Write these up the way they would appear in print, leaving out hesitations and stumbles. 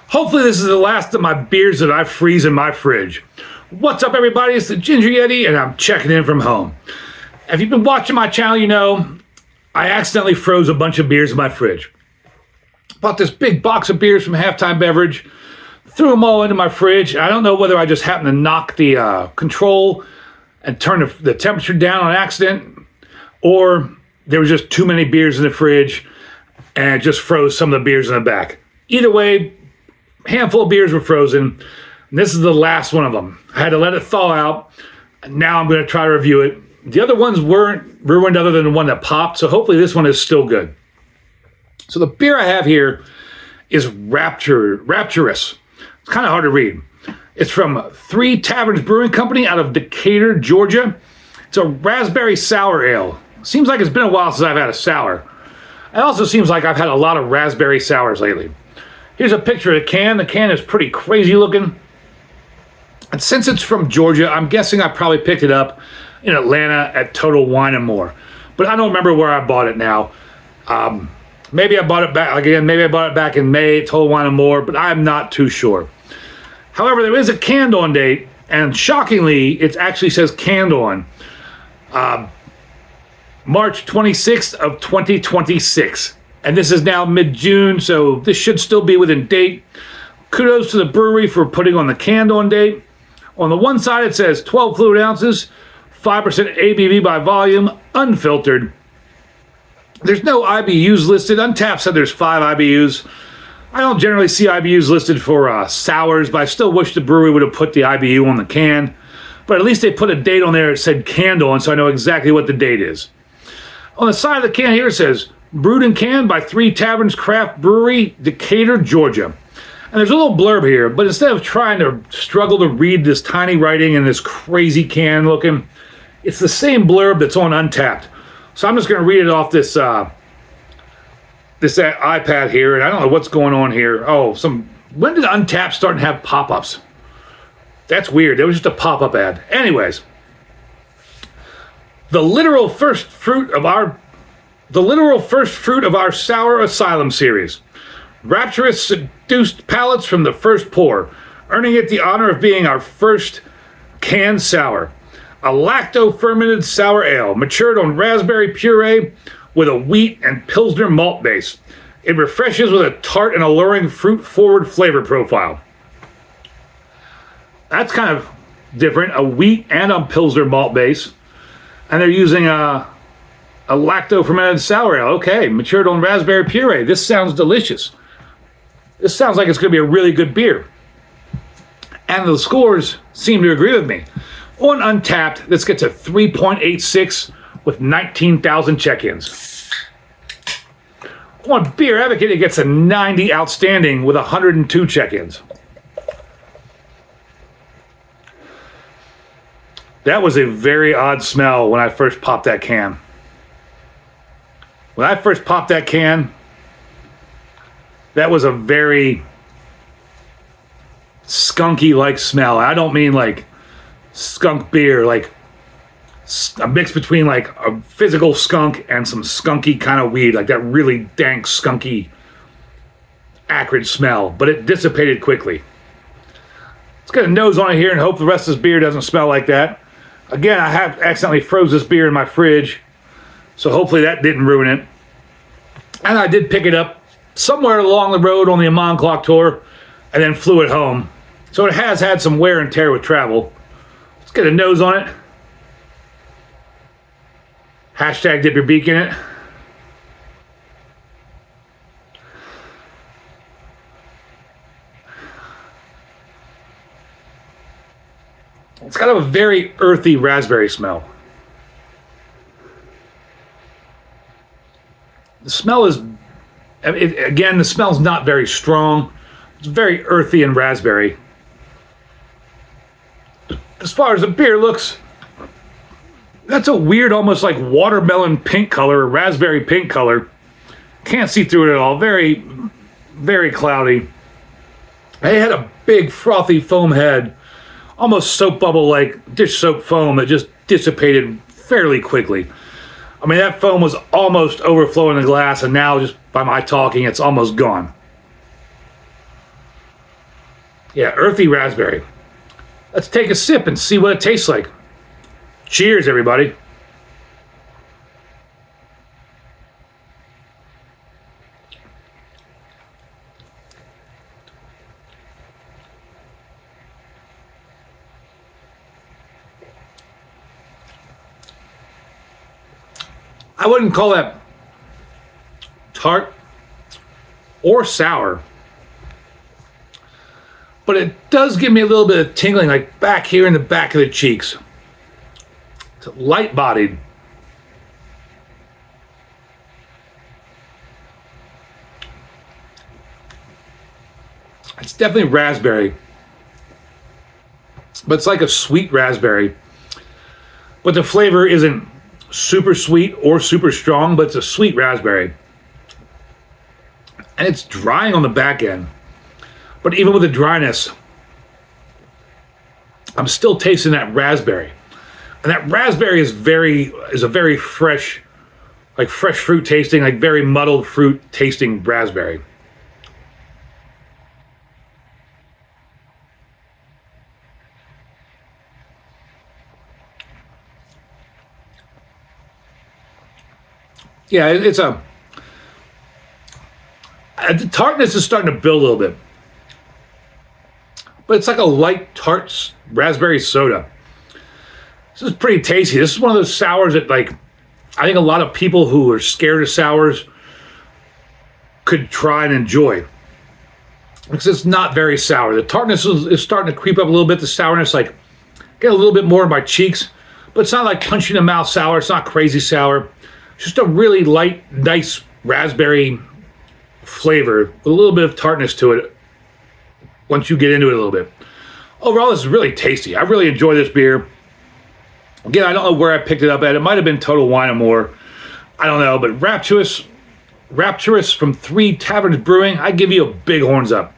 Hopefully this is the last of my beers that I freeze in my fridge. What's up, everybody? It's the Ginger Yeti, and I'm checking in from home. If you've been watching my channel, you know I accidentally froze a bunch of beers in my fridge. Bought this big box of beers from Halftime Beverage, threw them all into my fridge. I don't know whether I just happened to knock the control and turn the temperature down on accident, or there was just too many beers in the fridge and it just froze some of the beers in the back. Either way, handful of beers were frozen. And this is the last one of them. I had to let it thaw out. Now I'm going to try to review it. The other ones weren't ruined other than the one that popped, so hopefully this one is still good. So the beer I have here is Rapturous. It's kind of hard to read. It's from Three Taverns Brewing Company out of Decatur, Georgia. It's a raspberry sour ale. Seems like it's been a while since I've had a sour. It also seems like I've had a lot of raspberry sours lately. Here's a picture of the can. The can is pretty crazy looking. And since it's from Georgia, I'm guessing I probably picked it up in Atlanta at Total Wine and More. But I don't remember where I bought it now. Maybe I bought it back in May at Total Wine and More, but I'm not too sure. However, there is a canned on date, and shockingly, it actually says canned on. March 26th of 2026. And this is now mid-June, so this should still be within date. Kudos to the brewery for putting on the canned on date. On the one side, it says 12 fluid ounces, 5% ABV by volume, unfiltered. There's no IBUs listed. Untapped said there's 5 IBUs. I don't generally see IBUs listed for sours, but I still wish the brewery would have put the IBU on the can. But at least they put a date on there that said canned on, so I know exactly what the date is. On the side of the can here, it says, brewed and canned by Three Taverns Craft Brewery, Decatur, Georgia. And there's a little blurb here, but instead of trying to struggle to read this tiny writing and this crazy can looking, it's the same blurb that's on Untapped. So I'm just going to read it off this iPad here, and I don't know what's going on here. When did Untapped start to have pop-ups? That's weird. That was just a pop-up ad. Anyways, the literal first fruit of our Sour Asylum series. Rapturous seduced palates from the first pour, earning it the honor of being our first canned sour. A lacto-fermented sour ale, matured on raspberry puree with a wheat and Pilsner malt base. It refreshes with a tart and alluring fruit-forward flavor profile. That's kind of different, a wheat and a Pilsner malt base. And they're using a lacto-fermented sour ale. Okay, matured on raspberry puree. This sounds delicious. This sounds like it's going to be a really good beer. And the scores seem to agree with me. On Untapped, this gets a 3.86 with 19,000 check-ins. On Beer Advocate, it gets a 90 outstanding with 102 check-ins. That was a very odd smell when I first popped that can. When I first popped that can, that was a very skunky-like smell. I don't mean like skunk beer, like a mix between like a physical skunk and some skunky kind of weed, like that really dank, skunky, acrid smell. But it dissipated quickly. Let's get a nose on it here and hope the rest of this beer doesn't smell like that. Again, I have accidentally froze this beer in my fridge, so hopefully that didn't ruin it. And I did pick it up somewhere along the road on the Amon Clock tour and then flew it home. So it has had some wear and tear with travel. Let's get a nose on it. Hashtag dip your beak in it. It's got a very earthy raspberry smell. The smell is, again, the smell's not very strong. It's very earthy and raspberry. As far as the beer looks, that's a weird, almost like watermelon pink color, or raspberry pink color. Can't see through it at all. Very, very cloudy. It had a big frothy foam head, almost soap bubble like dish soap foam that just dissipated fairly quickly. I mean, that foam was almost overflowing the glass, and now just by my talking, it's almost gone. Yeah, earthy raspberry. Let's take a sip and see what it tastes like. Cheers, everybody. I wouldn't call that tart or sour, but it does give me a little bit of tingling, like back here in the back of the cheeks. It's light bodied. It's definitely raspberry, but it's like a sweet raspberry. But the flavor isn't super sweet or super strong, but it's a sweet raspberry. And it's drying on the back end. But even with the dryness, I'm still tasting that raspberry. And that raspberry is a very fresh, like fresh fruit tasting, like very muddled fruit tasting raspberry. Yeah, the tartness is starting to build a little bit. But it's like a light tart raspberry soda. This is pretty tasty. This is one of those sours that, like, I think a lot of people who are scared of sours could try and enjoy. Because it's not very sour. The tartness is starting to creep up a little bit. The sourness, like, get a little bit more in my cheeks. But it's not like punch in the mouth sour. It's not crazy sour. It's just a really light, nice raspberry flavor with a little bit of tartness to it once you get into it a little bit. Overall, this is really tasty. I really enjoy this beer. Again, I don't know where I picked it up at. It might have been Total Wine or more. I don't know, but Rapturous from Three Taverns Brewing, I give you a big horns up.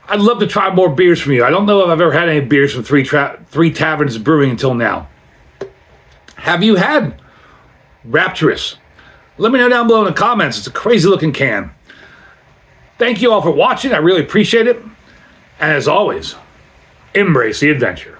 I'd love to try more beers from you. I don't know if I've ever had any beers from Three Taverns Brewing until now. Have you had Rapturous? Let me know down below in the comments. It's a crazy looking can. Thank you all for watching. I really appreciate it. And as always, embrace the adventure.